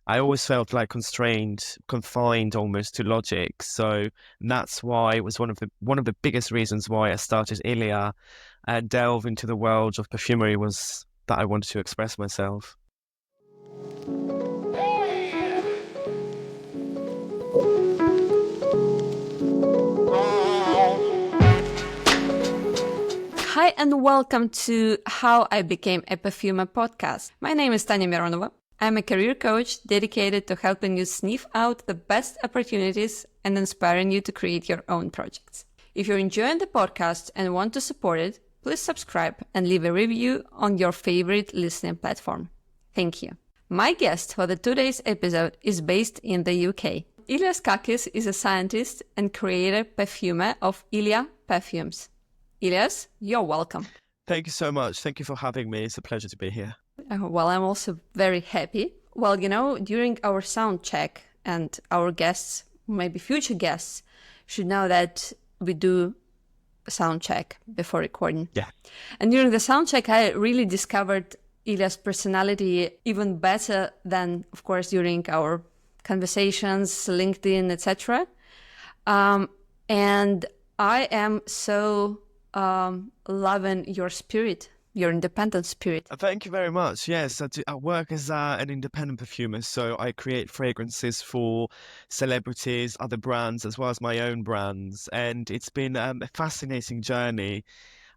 I always felt like confined almost to logic. So that's why it was one of the biggest reasons why I started Ilia and delve into the world of perfumery was that I wanted to express myself. Hi and welcome to How I Became a Perfumer podcast. My name is Tanya Mironova. I'm a career coach dedicated to helping you sniff out the best opportunities and inspiring you to create your own projects. If you're enjoying the podcast and want to support it, please subscribe and leave a review on your favorite listening platform. Thank you. My guest for today's episode is based in the UK. Ilias Kakis is a scientist and creator perfumer of Ilias Perfumes. Ilias, you're welcome. Thank you so much. Thank you for having me. It's a pleasure to be here. Well, I'm also very happy. Well, during our sound check, and our guests, maybe future guests, should know that we do a sound check before recording. Yeah. And during the sound check, I really discovered Ilias' personality even better than, of course, during our conversations, LinkedIn, etc. And I am so loving your spirit, your independent spirit. Thank you very much. Yes, I work as an independent perfumer, so I create fragrances for celebrities, other brands, as well as my own brands. And it's been a fascinating journey,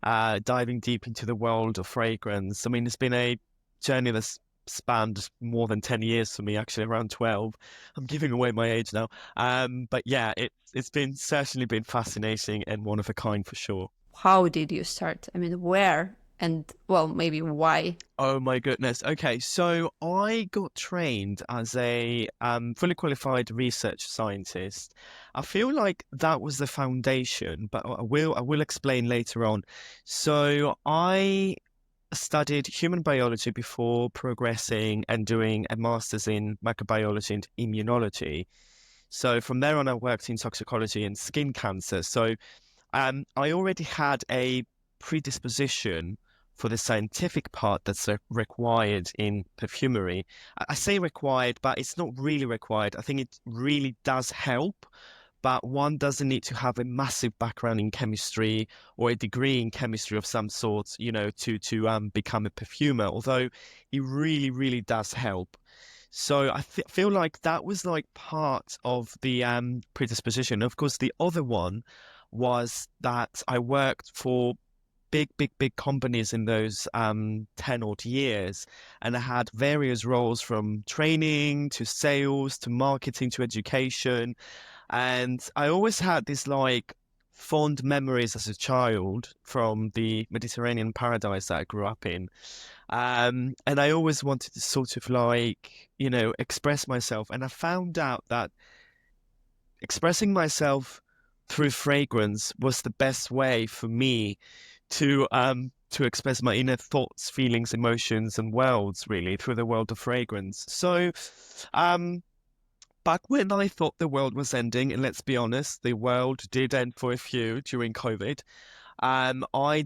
diving deep into the world of fragrance. I mean, it's been a journey that's spanned more than 10 years for me, actually around 12. I'm giving away my age now. But yeah, it's certainly been fascinating and one of a kind for sure. How did you start? I mean, where and, well, maybe why? Oh my goodness. Okay, so I got trained as a fully qualified research scientist. I feel like that was the foundation, but I will explain later on. So I studied human biology before progressing and doing a master's in microbiology and immunology. So from there on, I worked in toxicology and skin cancer. So I already had a predisposition for the scientific part that's required in perfumery. I say required, but it's not really required. I think it really does help, but one doesn't need to have a massive background in chemistry or a degree in chemistry of some sort, to become a perfumer. Although it really, really does help. So I feel like that was like part of the predisposition. Of course, the other one was that I worked for big companies in those 10 odd years, and I had various roles from training to sales to marketing to education. And I always had this like fond memories as a child from the Mediterranean paradise that I grew up in. And I always wanted to sort of like, express myself. And I found out that expressing myself through fragrance was the best way for me to express my inner thoughts, feelings, emotions, and worlds really through the world of fragrance. So back when I thought the world was ending, and let's be honest, the world did end for a few during COVID. I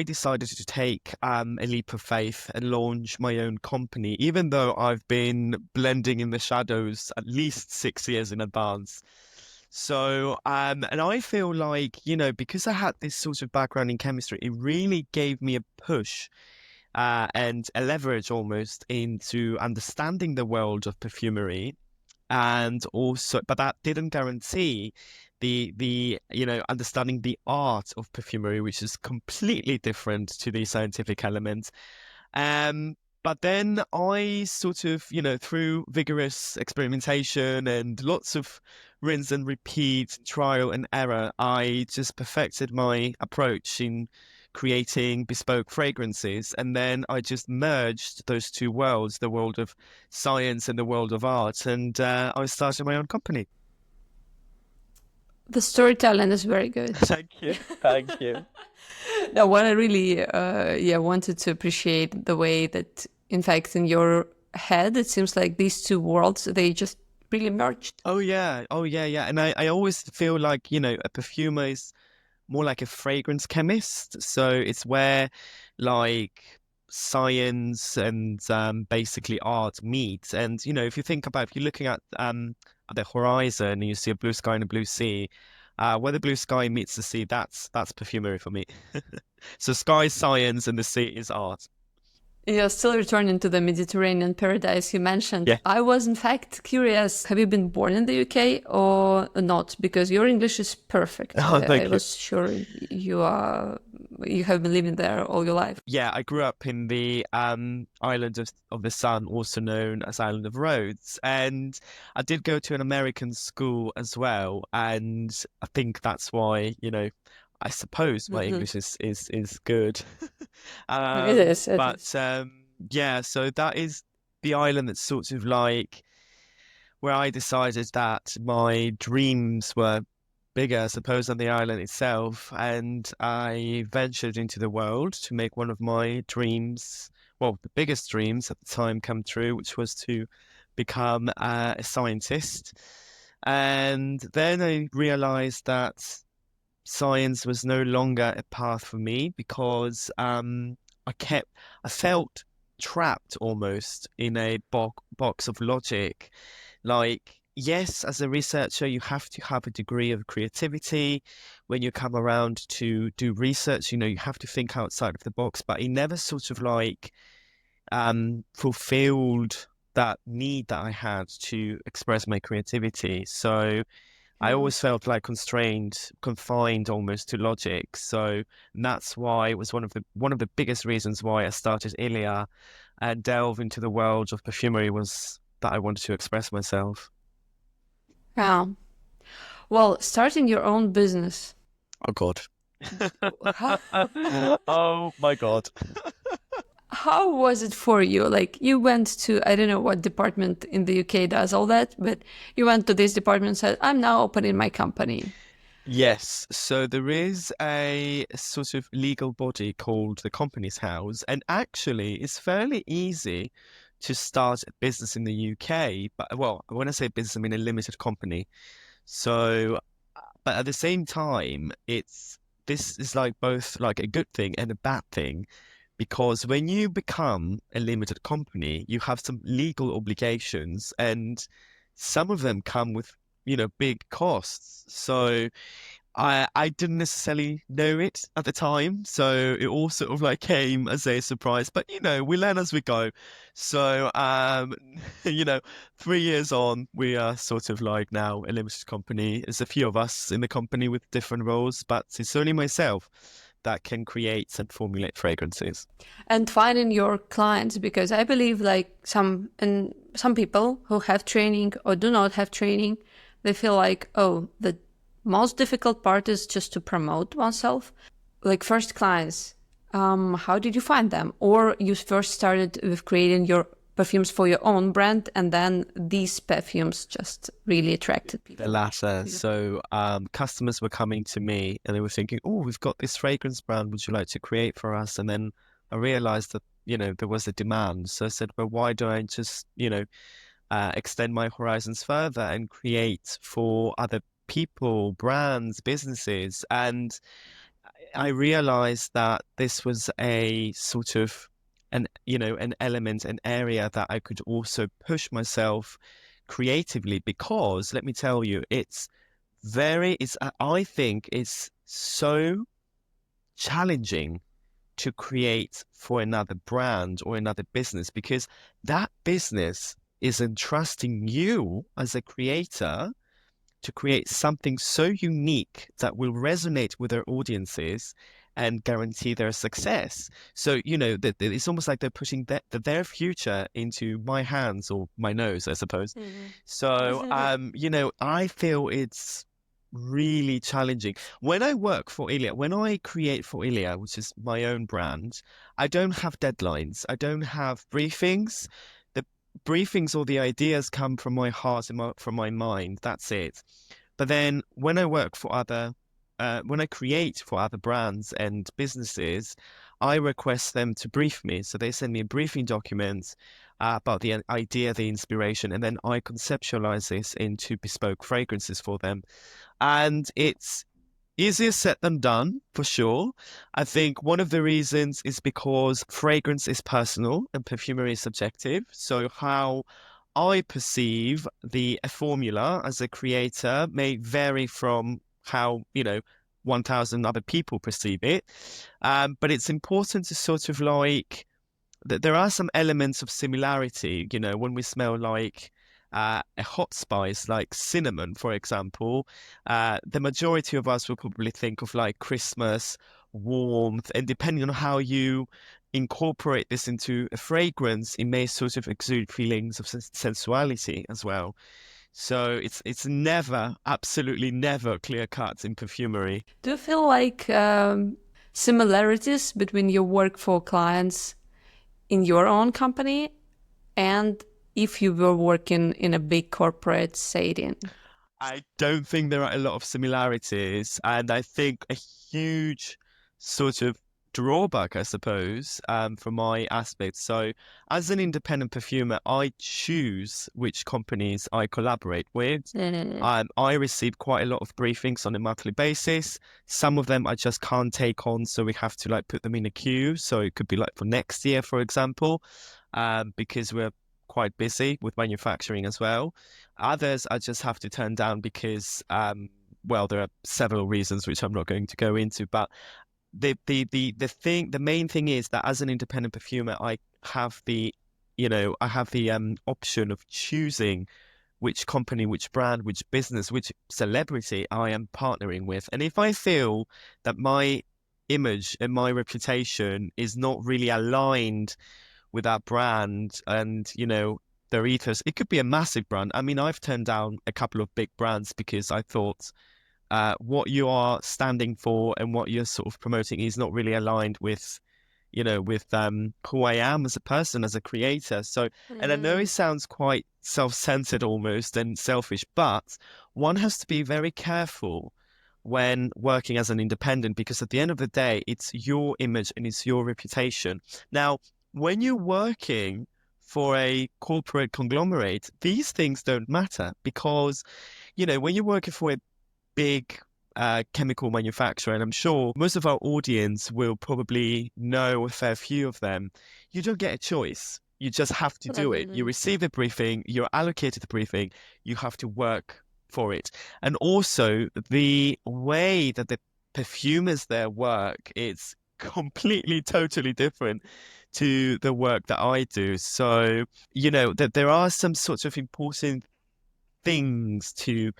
decided to take a leap of faith and launch my own company, even though I've been blending in the shadows at least 6 years in advance. So, and I feel like, because I had this sort of background in chemistry, it really gave me a push and a leverage almost into understanding the world of perfumery. And also, but that didn't guarantee the understanding the art of perfumery, which is completely different to the scientific element. But then I sort of, through vigorous experimentation and lots of rinse and repeat, trial and error, I just perfected my approach in creating bespoke fragrances. And then I just merged those two worlds, the world of science and the world of art. And I started my own company. The storytelling is very good. Thank you. Thank you. Now, what I really wanted to appreciate the way that, in fact, in your head, it seems like these two worlds, they just really merged. Oh, yeah. Oh, yeah, yeah. And I always feel like, a perfumer is more like a fragrance chemist. So it's where like science and basically art meet. And if you think about, if you're looking at the horizon and you see a blue sky and a blue sea, where the blue sky meets the sea, that's perfumery for me. So sky is science and the sea is art. Yeah, still returning to the Mediterranean paradise you mentioned. Yeah. I was in fact curious, have you been born in the UK or not? Because your English is perfect. Oh, I thank you. was sure you have been living there all your life. Yeah, I grew up in the island of the Sun, also known as Island of Rhodes, and I did go to an American school as well, and I think that's why, I suppose my Hmm. English is good. It is, it is. But yeah, so that is the island that's sort of like where I decided that my dreams were bigger, I suppose, than the island itself. And I ventured into the world to make one of my dreams, well, the biggest dreams at the time come true, which was to become a scientist. And then I realized that science was no longer a path for me because I kept, I felt trapped almost in a box of logic. Like, yes, as a researcher, you have to have a degree of creativity. When you come around to do research, you have to think outside of the box, but it never sort of like fulfilled that need that I had to express my creativity. So I Mm. always felt like constrained, confined almost to logic. So that's why it was one of the biggest reasons why I started Ilia and delve into the world of perfumery was that I wanted to express myself. Yeah. Well, starting your own business. Oh God. How, Oh my God. how was it for you? Like you went to, I don't know what department in the UK does all that, but you went to this department and said, I'm now opening my company. Yes, so there is a sort of legal body called the Companies House, and actually it's fairly easy to start a business in the UK. But well, when I say business, I mean a limited company. So, but at the same time, this is like both like a good thing and a bad thing, because when you become a limited company, you have some legal obligations, and some of them come with, big costs. So I didn't necessarily know it at the time, so it all sort of like came as a surprise. But we learn as we go. So you know, 3 years on, we are sort of like now a limited company. There's a few of us in the company with different roles, but it's only myself that can create and formulate fragrances. And finding your clients, because I believe like some people who have training or do not have training, they feel like, oh, the most difficult part is just to promote oneself. Like first clients, how did you find them? Or you first started with creating your perfumes for your own brand, and then these perfumes just really attracted The people. latter. So customers were coming to me and they were thinking, "Oh, we've got this fragrance brand. Would you like to create for us?" And then I realized that there was a demand. So I said, "Well, why don't I just extend my horizons further and create for other people, brands, businesses?" And I realized that this was a sort of an element, an area that I could also push myself creatively, because let me tell you, I think it's so challenging to create for another brand or another business, because that business is entrusting you as a creator to create something so unique that will resonate with their audiences and guarantee their success. So, that it's almost like they're putting their future into my hands or my nose, I suppose. Mhm. So, I feel it's really challenging. When I work for Ilia, when I create for Ilia, which is my own brand, I don't have deadlines. I don't have briefings. The briefings or the ideas come from my heart and from my mind. That's it. But then when when I create for other brands and businesses, I request them to brief me. So they send me a briefing document about the idea, the inspiration, and then I conceptualize this into bespoke fragrances for them. And it's Easier said than done, for sure. I think one of the reasons is because fragrance is personal and perfumery is subjective. So how I perceive the a formula as a creator may vary from how, 1,000 other people perceive it. But it's important to sort of like there are some elements of similarity, when we smell like a hot spice like cinnamon, for example, the majority of us will probably think of like Christmas, warmth, and depending on how you incorporate this into a fragrance, it may sort of exude feelings of sensuality as well. So it's never, absolutely never clear cut in perfumery. Do you feel like similarities between your work for clients in your own company and if you were working in a big corporate setting? I don't think there are a lot of similarities, and I think a huge sort of drawback, I suppose, from my aspect. So, as an independent perfumer, I choose which companies I collaborate with. Mm. I receive quite a lot of briefings on a monthly basis. Some of them I just can't take on, so we have to like put them in a queue. So it could be like for next year, for example, because we're quite busy with manufacturing as well. Others I just have to turn down because, well, there are several reasons which I'm not going to go into. But the main thing is that as an independent perfumer, I have the option of choosing which company, which brand, which business, which celebrity I am partnering with. And if I feel that my image and my reputation is not really aligned with that brand and, their ethos, it could be a massive brand. I mean, I've turned down a couple of big brands because I thought what you are standing for and what you're sort of promoting is not really aligned with who I am as a person, as a creator. So, and I know it Mm. sounds quite self-centered almost and selfish, but one has to be very careful when working as an independent because at the end of the day, it's your image and it's your reputation. Now, when you're working for a corporate conglomerate, these things don't matter because, when you're working for a big chemical manufacturer, and I'm sure most of our audience will probably know a fair few of them, you don't get a choice. You just have to do it. You Mm. receive a briefing, you're allocated the briefing, you have to work for it. And also, the way that the perfumers there work, it's completely, totally different to the work that I do. So, that there are some sorts of important things to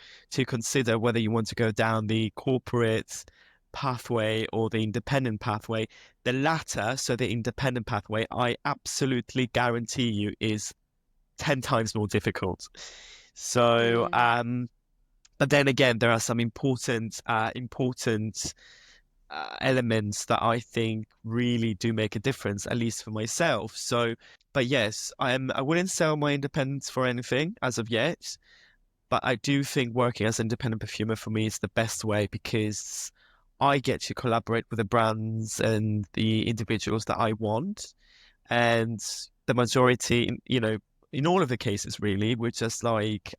consider whether you want to go down the corporate pathway or the independent pathway. The latter, so the independent pathway, I absolutely guarantee you is 10 times more difficult. So, Mm. but then again, there are some important elements that I think really do make a difference, at least for myself. So, but yes, I wouldn't sell my independence for anything as of yet. But I do think working as an independent perfumer for me is the best way because I get to collaborate with the brands and the individuals that I want. And the majority, in all of the cases, really, we're just like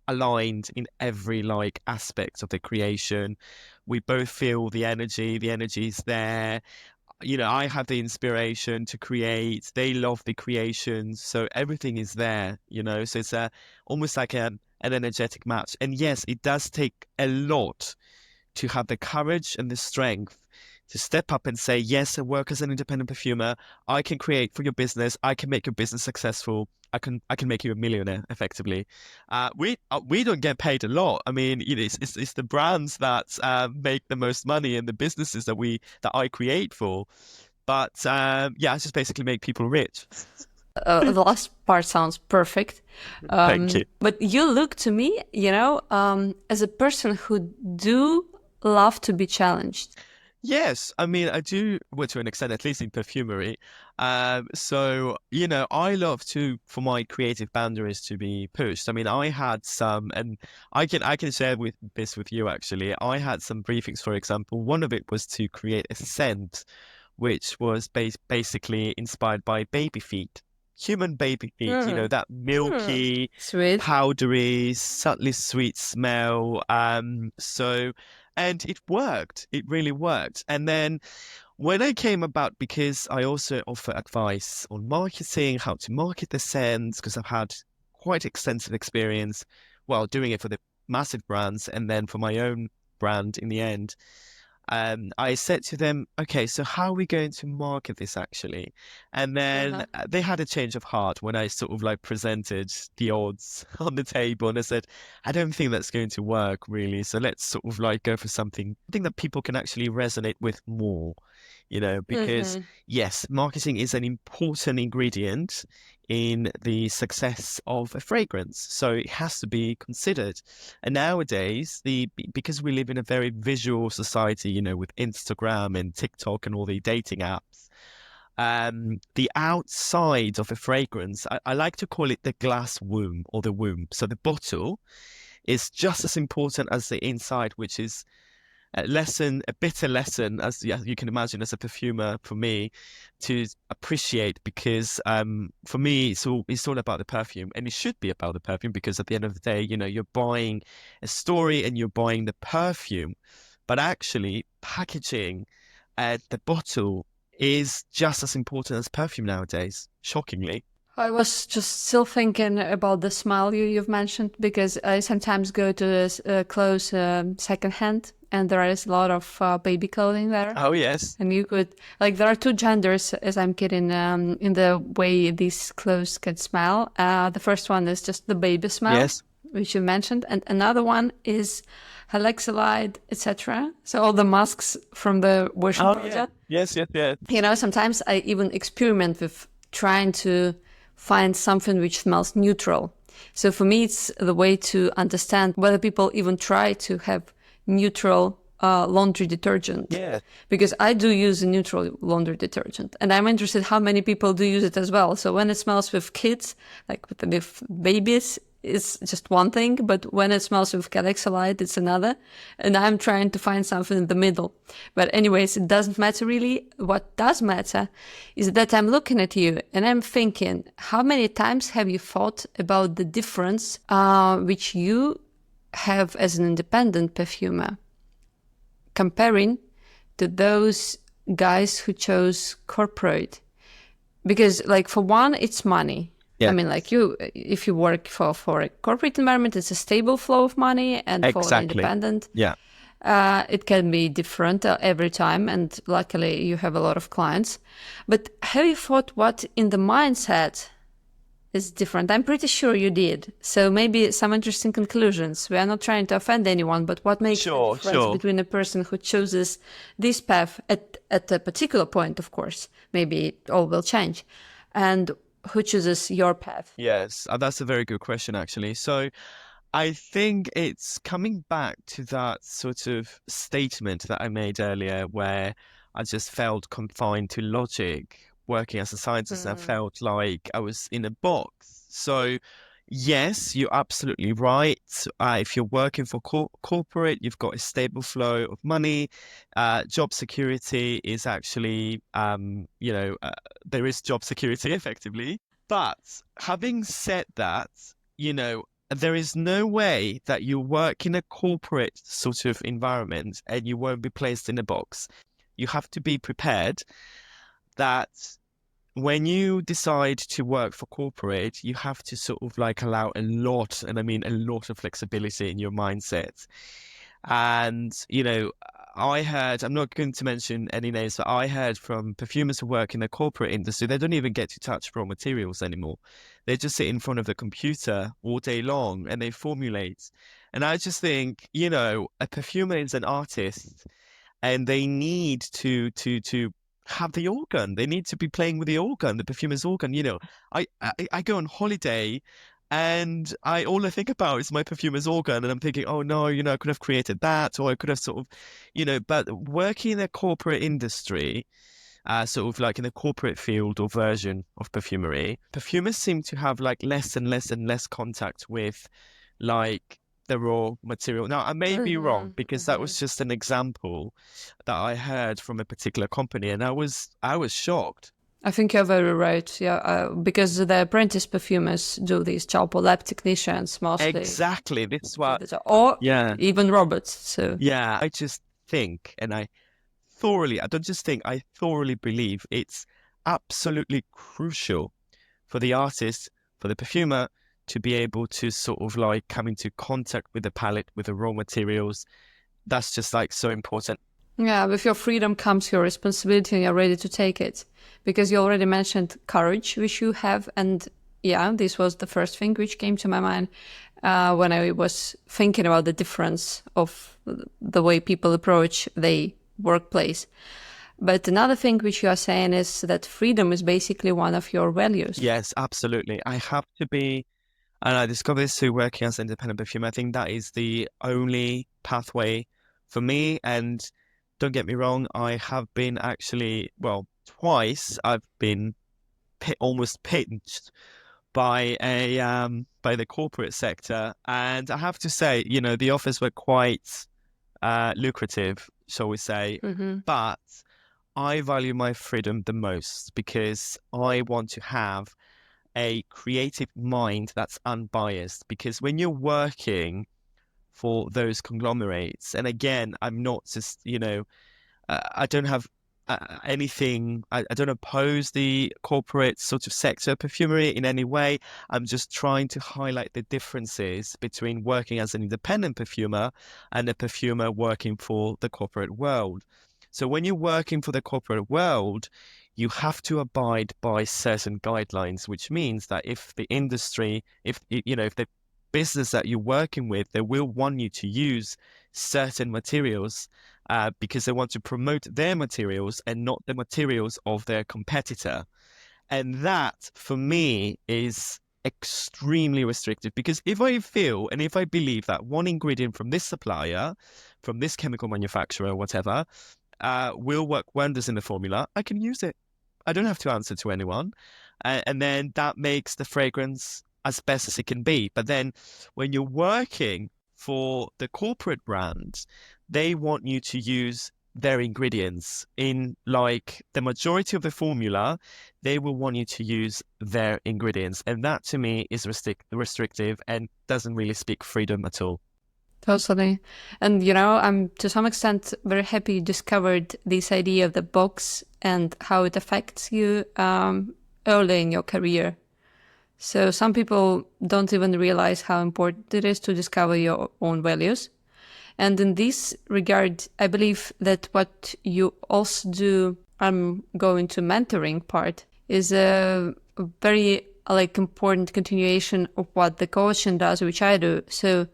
aligned in every like aspect of the creation. We both feel the energy is there. I have the inspiration to create. They love the creations, so everything is there. So it's almost like an energetic match. And yes, it does take a lot to have the courage and the strength to step up and say, yes, I work as an independent perfumer. I can create for your business. I can make your business successful. I can make you a millionaire effectively. We don't get paid a lot. I mean, it's the brands that make the most money and the businesses that I create for. But yeah, I just basically make people rich. The last part sounds perfect. Thank you. But you look to me, as a person who do love to be challenged. Yes, I mean, I do, well, to an extent, at least in perfumery. So, I love for my creative boundaries to be pushed. I mean, I had some, and I can share this with you actually. I had some briefings, for example. One of it was to create a scent, which was basically inspired by baby feet, human baby feet. Mm. That Mm. milky, Sweet. powdery, subtly sweet smell. So. And it worked. It really worked. And then when I came about, because I also offer advice on marketing, how to market the scents, because I've had quite extensive experience while doing it for the massive brands and then for my own brand in the end. I said to them, okay, so how are we going to market this actually? And then Uh-huh. they had a change of heart when I sort of like presented the odds on the table, and I said, I don't think that's going to work really. So let's sort of like go for something, I think that people can actually resonate with more, because Mm-hmm. yes, marketing is an important ingredient in the success of a fragrance. So it has to be considered. And nowadays, because we live in a very visual society, with Instagram and TikTok and all the dating apps, the outside of a fragrance, I like to call it the glass womb or the womb. So the bottle is just as important as the inside, which is a bitter lesson, as you can imagine, as a perfumer for me to appreciate, because for me it's all about the perfume, and it should be about the perfume, because at the end of the day, you're buying a story and you're buying the perfume, but actually packaging the bottle is just as important as perfume nowadays, shockingly. I was just still thinking about the smell you've mentioned because I sometimes go to this clothes secondhand and there is a lot of baby clothing there. Oh yes. And you could, like, there are two genders, as I'm kidding, in the way these clothes can smell. The first one is just the baby smell, Yes. which you mentioned, and another one is halexolide, etc. So all the masks from the washing Oh yeah. project. Yes, yes, yes. Sometimes I even experiment with trying to find something which smells neutral. So for me, it's the way to understand whether people even try to have neutral laundry detergent. Yeah. Because I do use a neutral laundry detergent, and I'm interested how many people do use it as well. So when it smells with kids, like with babies, it's just one thing, but when it smells with halexolide, it's another. And I'm trying to find something in the middle. But anyways, it doesn't matter really. What does matter is that I'm looking at you and I'm thinking, how many times have you thought about the difference which you have as an independent perfumer comparing to those guys who chose corporate? Because, like, for one, it's money. I Yeah. mean, like, if you work for a corporate environment, it's a stable flow of money, and for an Exactly. independent, Yeah. it can be different every time. And luckily, you have a lot of clients. But have you thought what in the mindset is different? I'm pretty sure you did. So maybe some interesting conclusions. We are not trying to offend anyone, but what makes the Sure, difference sure. between a person who chooses this path at a particular point, of course, maybe it all will change, and who chooses your path? Yes, that's a very good question, actually. So I think it's coming back to that sort of statement that I made earlier, where I just felt confined to logic working as a scientist, and I felt like I was in a box. So, yes, you're absolutely right. If you're working for corporate, you've got a stable flow of money. Job security is actually, there is job security effectively. But having said that, there is no way that you work in a corporate sort of environment and you won't be placed in a box. You have to be prepared that when you decide to work for corporate, you have to sort of like allow a lot, and I mean a lot of flexibility in your mindset. And, I heard, I'm not going to mention any names, but I heard from perfumers who work in the corporate industry, they don't even get to touch raw materials anymore. They just sit in front of the computer all day long and they formulate. And I just think, a perfumer is an artist, and they need to have the organ. They need to be playing with the organ, the perfumer's organ. I go on holiday and all I think about is my perfumer's organ, and I'm thinking, oh no, I could have created that, or I could have sort of, but working in a corporate industry, sort of like in the corporate field or version of perfumery, perfumers seem to have like less and less and less contact with like the raw material. Now, I may be wrong, because that was just an example that I heard from a particular company, and I was shocked. I think you're very right. Yeah, because the apprentice perfumers do these job, or lab technicians mostly, Exactly. This is what, or yeah, even robots. So yeah. I just think, and I don't just think, I thoroughly believe it's absolutely crucial for the artist, for the perfumer to be able to sort of like come into contact with the palette, with the raw materials. That's just like so important. yeah, with your freedom comes your responsibility, and you're ready to take it. Because you already mentioned courage, which you have, and yeah, this was the first thing which came to my mind when I was thinking about the difference of the way people approach the workplace. But another thing which you are saying is that freedom is basically one of your values. Yes, absolutely. I have to be, and I discovered this through working as an independent perfumer. I think that is the only pathway for me. And don't get me wrong, I have been actually, well, twice I've been almost pinched by the corporate sector, and I have to say, the offers were quite lucrative, shall we say, Hmm. but I value my freedom the most because I want to have a creative mind that's unbiased. Because when you're working for those conglomerates, and again, I'm not just, I don't have anything. I don't oppose the corporate sort of sector perfumery in any way. I'm just trying to highlight the differences between working as an independent perfumer and a perfumer working for the corporate world. So when you're working for the corporate world, you have to abide by certain guidelines, which means that if the industry, if the business that you're working with, they will want you to use certain materials because they want to promote their materials and not the materials of their competitor. And that, for me, is extremely restrictive because if I feel and if I believe that one ingredient from this supplier, from this chemical manufacturer, whatever, will work wonders in the formula, I can use it. I don't have to answer to anyone. And then that makes the fragrance as best as it can be. But then when you're working for the corporate brands, they want you to use their ingredients in like the majority of the formula, they will want you to use their ingredients. And that to me is restrictive and doesn't really speak freedom at all. Totally. And, I'm to some extent very happy you discovered this idea of the box and how it affects you early in your career. So some people don't even realize how important it is to discover your own values. And in this regard, I believe that what you also do, I'm going to mentoring part, is a very important continuation of what the coaching does, which I do. So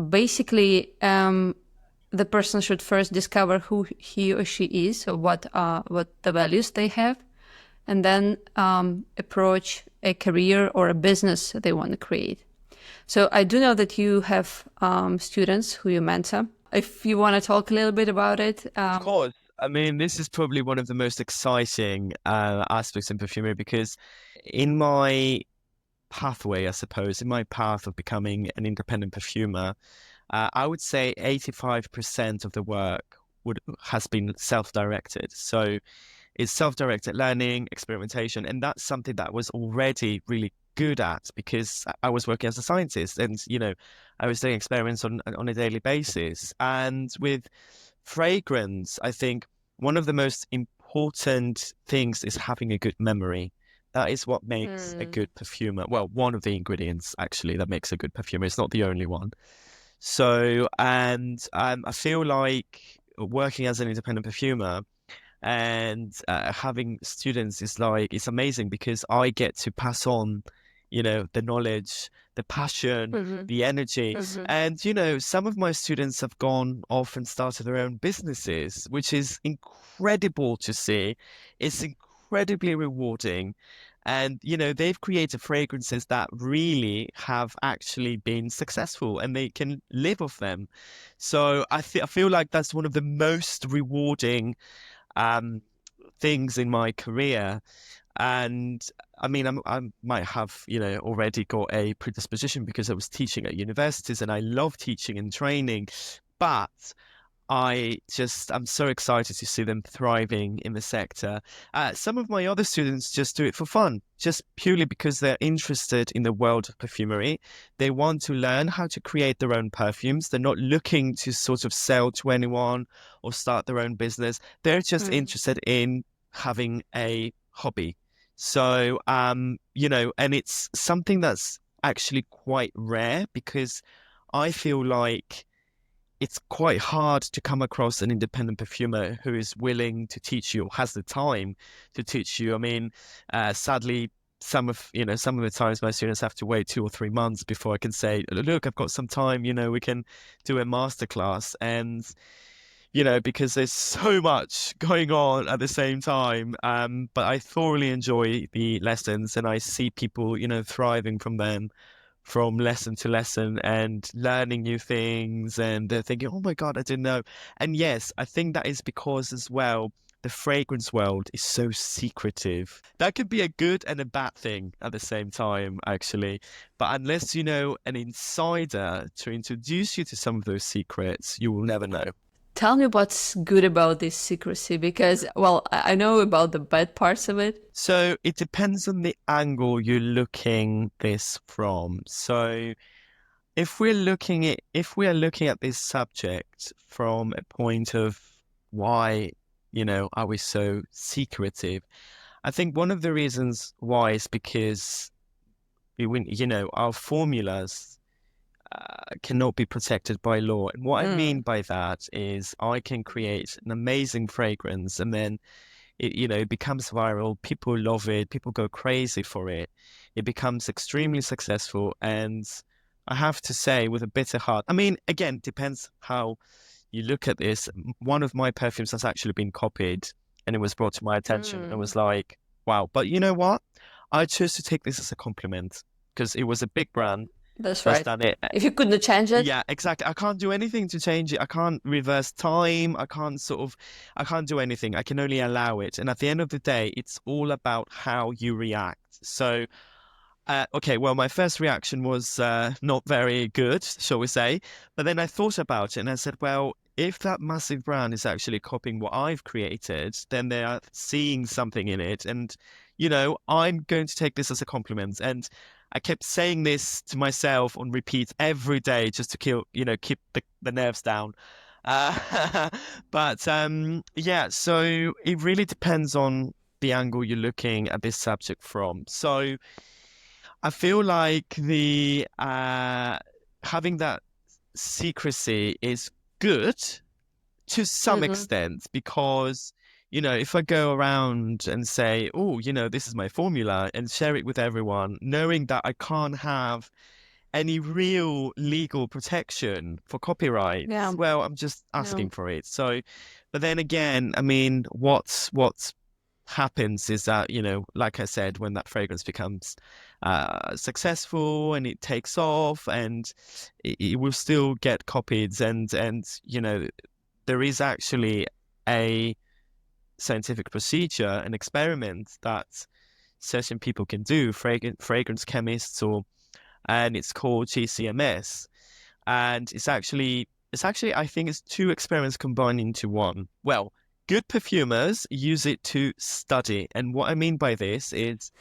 basically, the person should first discover who he or she is, or what the values they have, and then approach a career or a business they want to create. So I do know that you have students who you mentor. If you want to talk a little bit about it. Of course. I mean, this is probably one of the most exciting aspects in perfumery because in my pathway, I suppose, in my path of becoming an independent perfumer, I would say 85% of the work has been self-directed. So it's self-directed learning, experimentation, and that's something that I was already really good at because I was working as a scientist, and I was doing experiments on a daily basis. And with fragrance, I think one of the most important things is having a good memory. That is what makes a Hmm. good perfumer. Well, one of the ingredients actually that makes a good perfumer. It's not the only one. So, and I feel like working as an independent perfumer and having students is like it's amazing because I get to pass on, the knowledge, the passion, Hmm. the energy. Hmm. And some of my students have gone off and started their own businesses, which is incredible to see. It's incredibly rewarding. And they've created fragrances that really have actually been successful and they can live off them. So I feel like that's one of the most rewarding um, things in my career. And I mean, I might have, already got a predisposition because I was teaching at universities and I love teaching and training. But I'm so excited to see them thriving in the sector. Some of my other students just do it for fun, just purely because they're interested in the world of perfumery. They want to learn how to create their own perfumes. They're not looking to sort of sell to anyone or start their own business. They're just Mm. interested in having a hobby. So, and it's something that's actually quite rare because I feel like it's quite hard to come across an independent perfumer who is willing to teach you or has the time to teach you. I mean, sadly, some of the times my students have to wait 2 or 3 months before I can say, look, I've got some time, we can do a masterclass. And, because there's so much going on at the same time. But I thoroughly enjoy the lessons and I see people, thriving from them from lesson to lesson and learning new things. And they're thinking, oh my God, I didn't know. And yes, I think that is because as well, the fragrance world is so secretive. That could be a good and a bad thing at the same time, actually. But unless you know an insider to introduce you to some of those secrets, you will never know. Tell me what's good about this secrecy because, well, I know about the bad parts of it. So it depends on the angle you're looking this from. So if we are looking at this subject from a point of why, are we so secretive? I think one of the reasons why is because our formulas cannot be protected by law. And what I mean Mm. by that is I can create an amazing fragrance and then it becomes viral. People love it. People go crazy for it. It becomes extremely successful. And I have to say, with a bitter heart, I mean, again, depends how you look at this. One of my perfumes has actually been copied and it was brought to my attention. I Mm. was like, wow. But you know what? I chose to take this as a compliment because it was a big brand That's that's right. done it. If you couldn't change it, Yeah, exactly. I can't do anything to change it. I can't reverse time. I can't do anything. I can only allow it. And at the end of the day, it's all about how you react. So, okay, well, my first reaction was not very good, shall we say. But then I thought about it and I said, well, if that massive brand is actually copying what I've created, then they are seeing something in it. And, I'm going to take this as a compliment. And I kept saying this to myself on repeat every day just to keep the nerves down. Uh, but yeah, so it really depends on the angle you're looking at this subject from. So I feel like the having that secrecy is good to some mm-hmm. extent because if I go around and say, oh, this is my formula and share it with everyone, knowing that I can't have any real legal protection for Yeah, copyrights, well, I'm just yeah. asking for it. So, but then again, I mean, what's happens is that, like I said, when that fragrance becomes successful and it takes off and it will still get copied and there is actually a scientific procedure, an experiment that certain people can do, fragrance chemists and it's called GCMS. And it's actually I think it's two experiments combined into one. Well, good perfumers use it to study. And what I mean by this is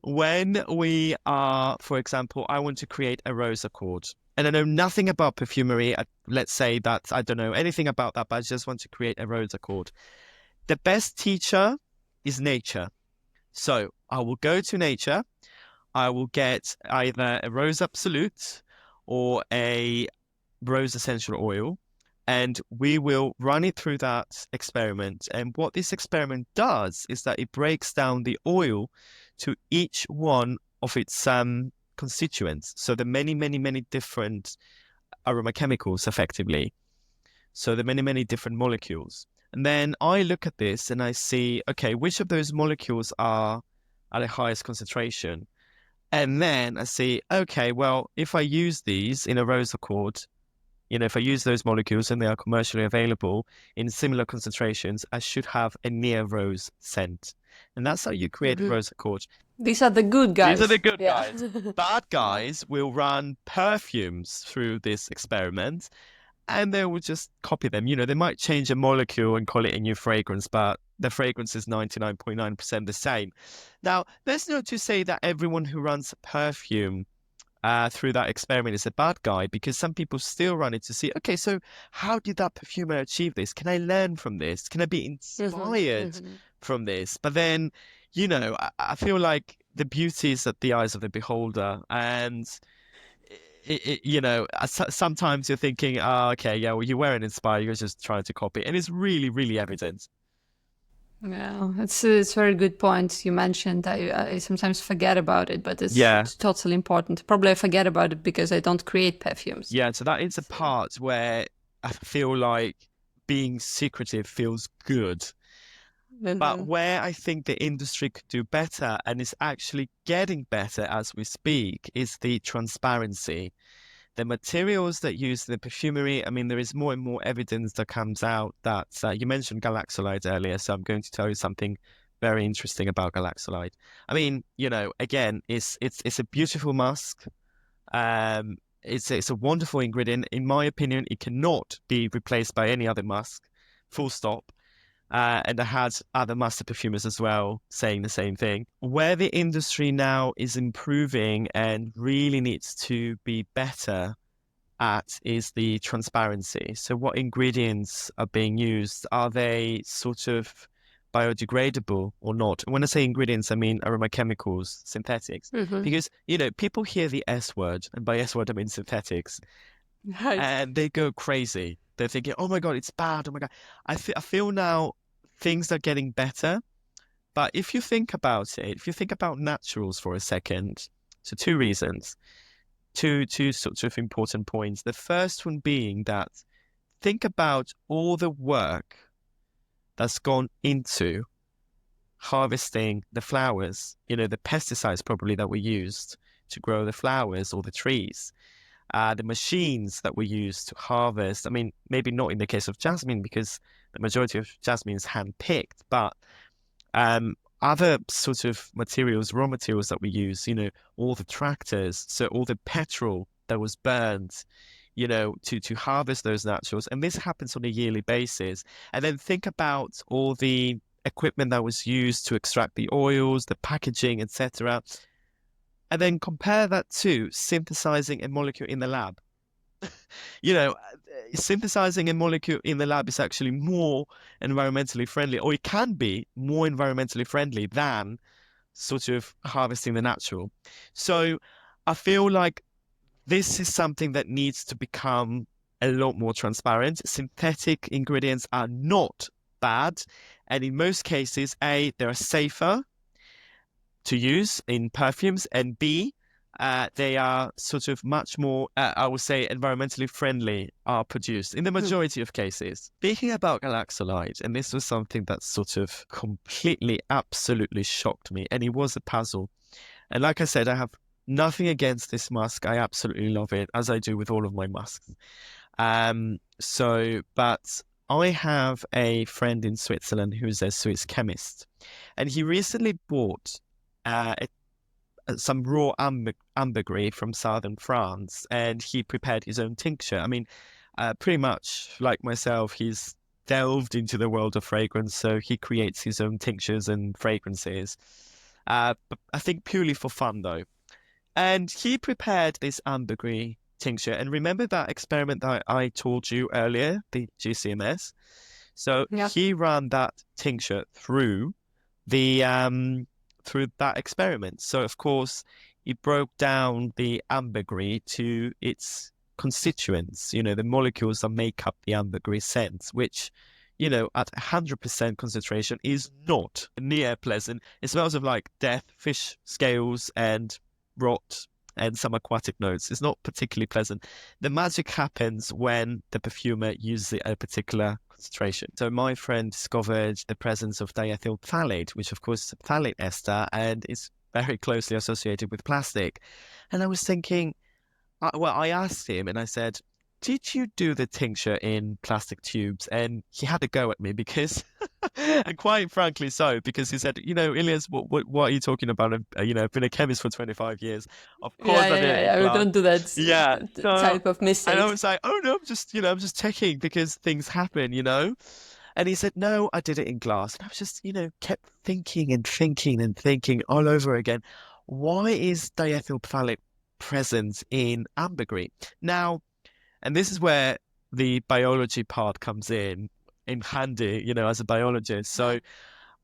when we are, for example, I want to create a rose accord. And I know nothing about perfumery. Let's say that I don't know anything about that, but I just want to create a rose accord. The best teacher is nature. So I will go to nature. I will get either a rose absolute or a rose essential oil, and we will run it through that experiment. And what this experiment does is that it breaks down the oil to each one of its constituents. So the many, many, many different aroma chemicals, effectively. So the many, many different molecules. And then I look at this and I see, okay, which of those molecules are at the highest concentration? And then I see, okay, well, if I use these in a rose accord, if I use those molecules and they are commercially available in similar concentrations, I should have a near rose scent. And that's how you create a hmm rose accord. These are the good These are the guys. good Yeah. guys. Bad guys will run perfumes through this experiment. and they will just copy them. They might change a molecule and call it a new fragrance, but the fragrance is 99.9% the same. Now, there's no to say that everyone who runs a perfume through that experiment is a bad guy, because some people still run it to see, okay, so how did that perfumer achieve this? Can I learn from this? Can I be inspired from this? But then, I feel like the beauty is at the eyes of the beholder. And sometimes you're thinking, oh, okay, yeah, well, you weren't inspired, you're just trying to copy. And it's really, really evident. Yeah, it's a very good point you mentioned. I sometimes forget about it, but it's Yeah. totally important. Probably I forget about it because I don't create perfumes. Yeah, so that is a part where I feel like being secretive feels good. But where I think the industry could do better, and is actually getting better as we speak, is the transparency. The materials that use the perfumery, I mean, there is more and more evidence that comes out that you mentioned galaxolide earlier, so I'm going to tell you something very interesting about galaxolide. I mean, again, it's a beautiful musk. It's a wonderful ingredient. In my opinion, it cannot be replaced by any other musk, full stop. And I had other master perfumers as well saying the same thing. Where the industry now is improving and really needs to be better at is the transparency. So what ingredients are being used? Are they sort of biodegradable or not? When I say ingredients, I mean aroma chemicals, synthetics. Because, people hear the S word, and by S word I mean synthetics, Right. and they go crazy. They're thinking, oh my God, it's bad. Oh my God. I feel now things are getting better. But if you think about it, if you think about naturals for a second, so two reasons, two sorts of important points. The first one being that think about all the work that's gone into harvesting the flowers, the pesticides probably that were used to grow the flowers or the trees, the machines that were used to harvest. I mean, maybe not in the case of jasmine, because the majority of jasmine is hand-picked, but other sort of materials, raw materials that we use, all the tractors, so all the petrol that was burned, to harvest those naturals. And this happens on a yearly basis. And then think about all the equipment that was used to extract the oils, the packaging, etc. And then compare that to synthesizing a molecule in the lab. you know, Synthesizing a molecule in the lab is actually more environmentally friendly, or it can be more environmentally friendly than sort of harvesting the natural. So I feel like this is something that needs to become a lot more transparent. Synthetic ingredients are not bad, and in most cases, A, they're safer to use in perfumes, and B, they are sort of much more, I would say, environmentally friendly, are produced in the majority of cases. Speaking about galaxolide, and this was something that sort of completely, absolutely shocked me, and it was a puzzle. And like I said, I have nothing against this musk. I absolutely love it, as I do with all of my musks. But I have a friend in Switzerland who's a Swiss chemist, and he recently bought uh, some raw ambergris from southern France, and he prepared his own tincture. I mean, pretty much like myself, he's delved into the world of fragrance, so he creates his own tinctures and fragrances. But I think purely for fun, though. And he prepared this ambergris tincture. And remember that experiment that I told you earlier, the GCMS? So Yeah. he ran that tincture the through that experiment. So of course he broke down the ambergris to its constituents, the molecules that make up the ambergris scent, which, at 100% concentration is not near pleasant. It smells of like death, fish scales, and rot, and some aquatic notes. It's not particularly pleasant. The magic happens when the perfumer uses it at a particular concentration. So my friend discovered the presence of diethyl phthalate, which of course is a phthalate ester and is very closely associated with plastic. And I was thinking, I asked him and I said, did you do the tincture in plastic tubes? And he had a go at me because, and quite frankly so, because he said, Ilias, what are you talking about? I've been a chemist for 25 years. Of Yeah, course I yeah, did yeah, it in yeah. We glass. don't do that Yeah. So, type of and I mistakes. was like, oh no, I'm just checking because things happen. And he said, no, I did it in glass. And I was just, kept thinking and thinking and thinking all over again. Why is diethyl phthalate present in ambergris? Now, and this is where the biology part comes in handy, as a biologist. So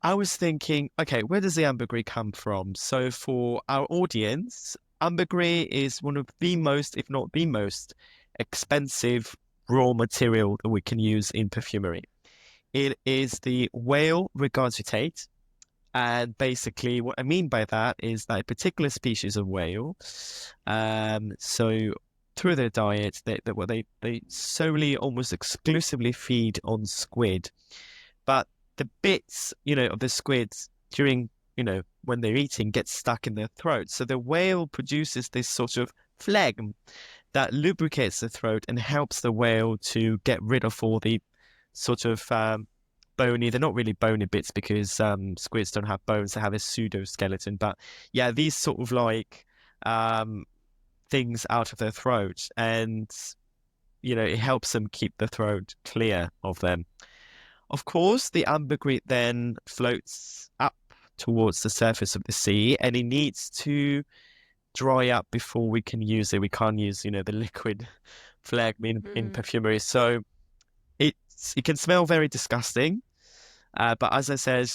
I was thinking, okay, where does the ambergris come from? So for our audience, ambergris is one of the most, if not the most, expensive raw material that we can use in perfumery. It is the whale regurgitate. And basically, what I mean by that is that a particular species of whale, so through their diet, they solely, almost exclusively feed on squid. But the bits, of the squids during, when they're eating, get stuck in their throat. So the whale produces this sort of phlegm that lubricates the throat and helps the whale to get rid of all the sort of bony, they're not really bony bits because squids don't have bones, they have a pseudoskeleton. But yeah, these sort of like um, things out of their throat. And, it helps them keep the throat clear of them. Of course, the ambergris then floats up towards the surface of the sea and it needs to dry up before we can use it. We can't use, the liquid phlegm in Mm. perfumery. So it can smell very disgusting. But as I said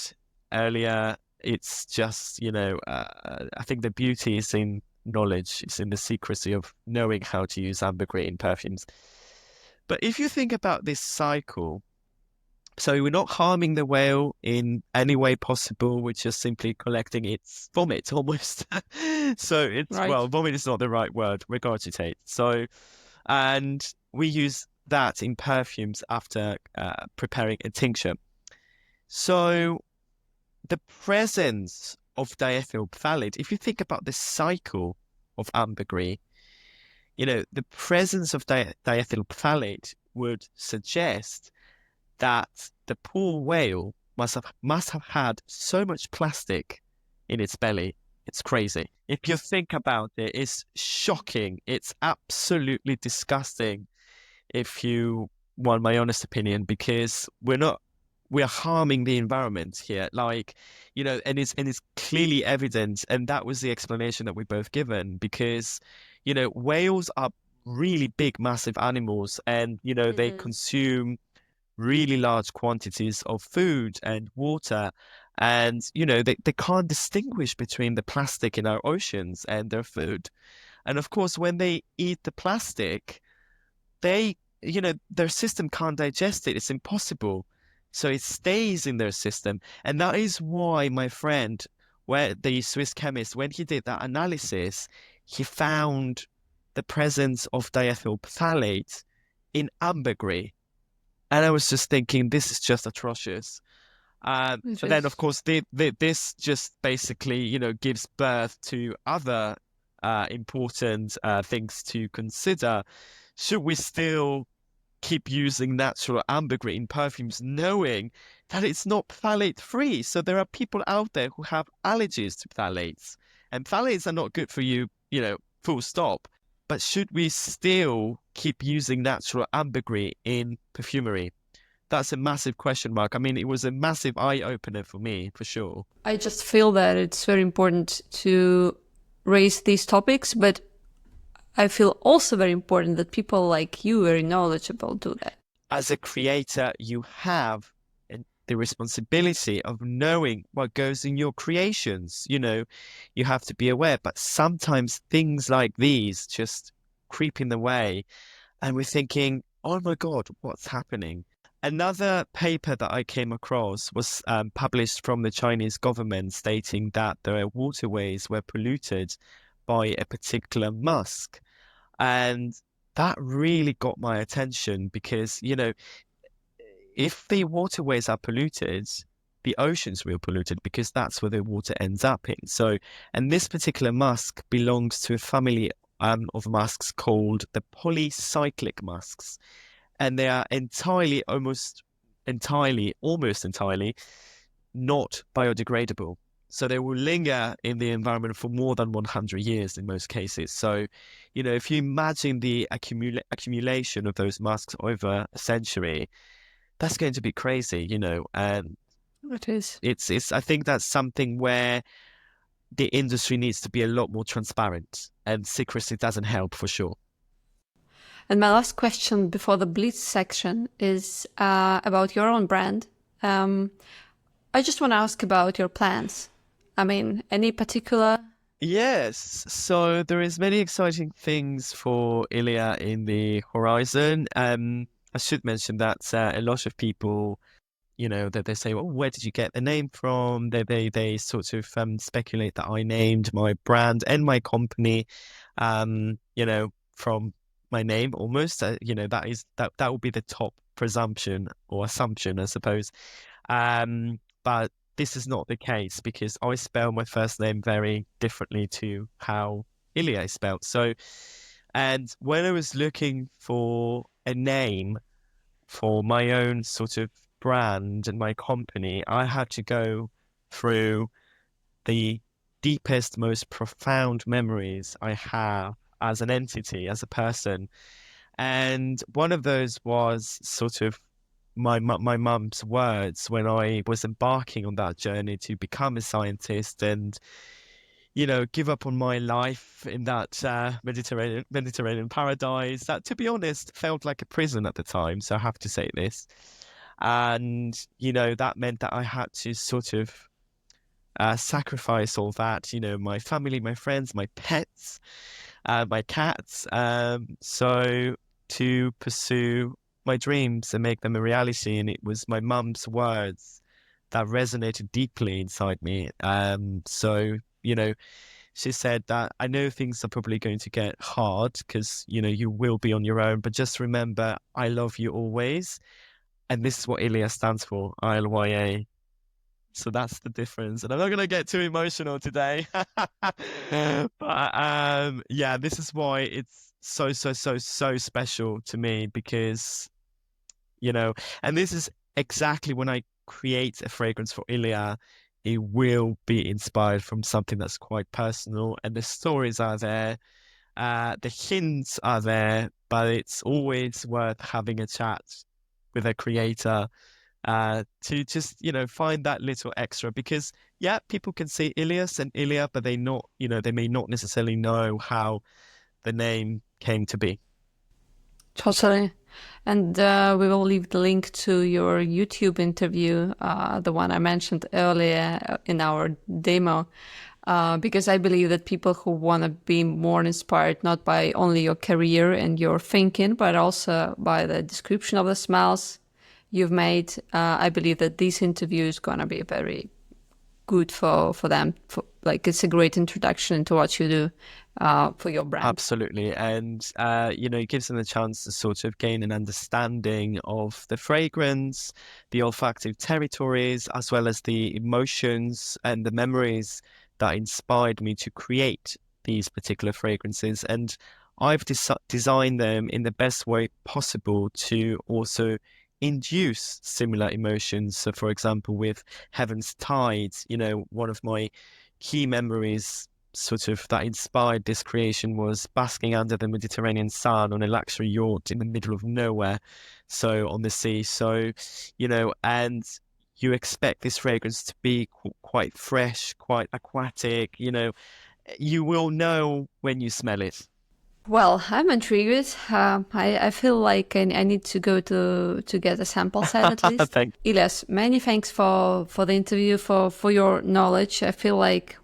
earlier, it's just, I think the beauty is in knowledge. It's in the secrecy of knowing how to use ambergris in perfumes. But if you think about this cycle, so we're not harming the whale in any way possible. We're just simply collecting its vomit almost. So Right. vomit is not the right word, regurgitate. So, and we use that in perfumes after preparing a tincture. So the presence of diethyl phthalate, if you think about the cycle of ambergris, the presence of diethyl phthalate would suggest that the poor whale must have had so much plastic in its belly. It's crazy. If you think about it, it's shocking. It's absolutely disgusting if you want my honest opinion, because we're harming the environment here. Like, and it's clearly evident, and that was the explanation that we both given, because, whales are really big, massive animals, and they Hmm. consume really large quantities of food and water. And, they can't distinguish between the plastic in our oceans and their food. And of course, when they eat the plastic, their system can't digest it. It's impossible. So it stays in their system. And that is why my friend, where the Swiss chemist, when he did that analysis, he found the presence of diethyl phthalate in ambergris. And I was just thinking, this is just atrocious. It But then, of is. course, this just basically, gives birth to other important things to consider. Should we still keep using natural ambergris in perfumes, knowing that it's not phthalate free? So there are people out there who have allergies to phthalates, and phthalates are not good for you, full stop. But should we still keep using natural ambergris in perfumery? That's a massive question mark. I mean, it was a massive eye opener for me, for sure. I just feel that it's very important to raise these topics, but I feel also very important that people like you, very knowledgeable, do that. As a creator, you have the responsibility of knowing what goes in your creations. You have to be aware, but sometimes things like these just creep in the way, and we're thinking, oh my God, what's happening? Another paper that I came across was published from the Chinese government, stating that their waterways were polluted by a particular musk. And that really got my attention because, if the waterways are polluted, the oceans will be polluted because that's where the water ends up in. So, and this particular musk belongs to a family of masks called the polycyclic masks, and they are almost entirely not biodegradable. So they will linger in the environment for more than 100 years in most cases. So, if you imagine the accumulation of those masks over a century, that's going to be crazy, and It is. I think that's something where the industry needs to be a lot more transparent, and secrecy doesn't help for sure. And my last question before the Blitz section is about your own brand. I just want to ask about your plans. I mean, any particular? Yes, so there is many exciting things for Ilia in the horizon. I should mention that a lot of people, that they say, "Well, where did you get the name from?" They sort of speculate that I named my brand and my company, from my name almost. That would be the top presumption or assumption, I suppose. But this is not the case because I spell my first name very differently to how Ilya is spelled. So, and when I was looking for a name for my own sort of brand and my company, I had to go through the deepest, most profound memories I have as an entity, as a person. And one of those was sort of my mum's words when I was embarking on that journey to become a scientist and give up on my life in that Mediterranean paradise that, to be honest, felt like a prison at the time. So I have to say this, and that meant that I had to sort of sacrifice all that. My family, my friends, my pets, my cats. So to pursue my dreams and make them a reality. And it was my mum's words that resonated deeply inside me. So, she said that I know things are probably going to get hard because, you will be on your own, but just remember, I love you always. And this is what Ilya stands for, ILYA. So that's the difference. And I'm not going to get too emotional today. But yeah, this is why it's so, so, so, so special to me because, and this is exactly when I create a fragrance for Ilya, it will be inspired from something that's quite personal. And the stories are there, the hints are there, but it's always worth having a chat with a creator to just find that little extra because yeah, people can see Ilias and Ilya, but they may not necessarily know how the name came to be. Totally. And we will leave the link to your YouTube interview, the one I mentioned earlier in our demo, because I believe that people who want to be more inspired, not by only your career and your thinking, but also by the description of the smells you've made, I believe that this interview is going to be very good for them. It's a great introduction to what you do for your brand. Absolutely. And, it gives them a chance to sort of gain an understanding of the fragrance, the olfactive territories, as well as the emotions and the memories that inspired me to create these particular fragrances. And I've designed them in the best way possible to also induce similar emotions. So, for example, with Heaven's Tides, one of my key memories sort of that inspired this creation was basking under the Mediterranean sun on a luxury yacht in the middle of nowhere, so on the sea. So, and you expect this fragrance to be quite fresh, quite aquatic. You will know when you smell it. Well, I'm intrigued. I feel like I need to go to get a sample set at least. Ilias, many thanks for the interview, for your knowledge. I feel like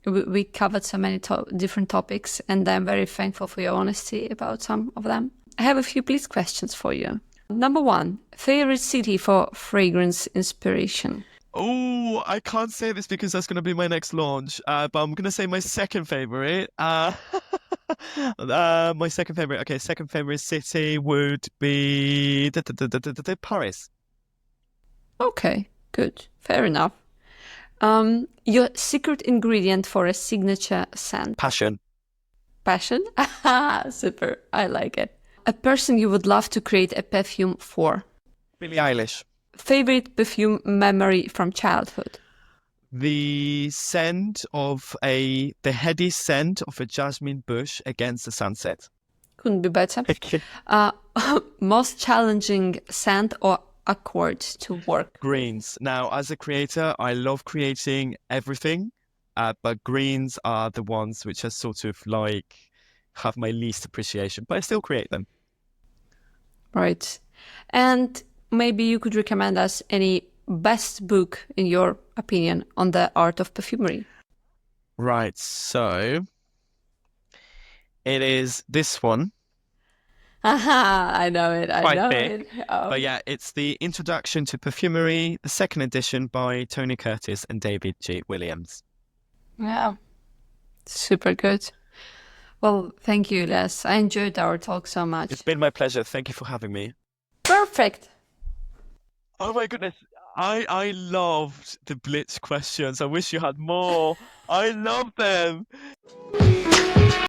we covered so many different topics, and I'm very thankful for your honesty about some of them. I have a few please questions for you. Number one, favorite city for fragrance inspiration? Oh, I can't say this because that's going to be my next launch, but I'm going to say my second favorite. My second favorite. Okay, second favorite city would be Paris. Okay, good. Fair enough. Your secret ingredient for a signature scent? Passion. passion. Super. I like it. A person you would love to create a perfume for. Billie Eilish. Favorite perfume memory from childhood. The heady scent of a jasmine bush against the sunset. Couldn't be better. Most challenging scent or accord to work. Greens. Now, as a creator, I love creating everything, but greens are the ones which are sort of like have my least appreciation, but I still create them. Right. And maybe you could recommend us any best book, in your opinion, on the art of perfumery. Right, so it is this one. Aha, I know it. I Quite know thick. it. Oh. But yeah, it's the Introduction to Perfumery, the second edition by Tony Curtis and David G. Williams. Yeah. Super good. Well, thank you, Les. I enjoyed our talk so much. It's been my pleasure. Thank you for having me. Perfect. Oh my goodness. I loved the Blitz questions. I wish you had more. I love them.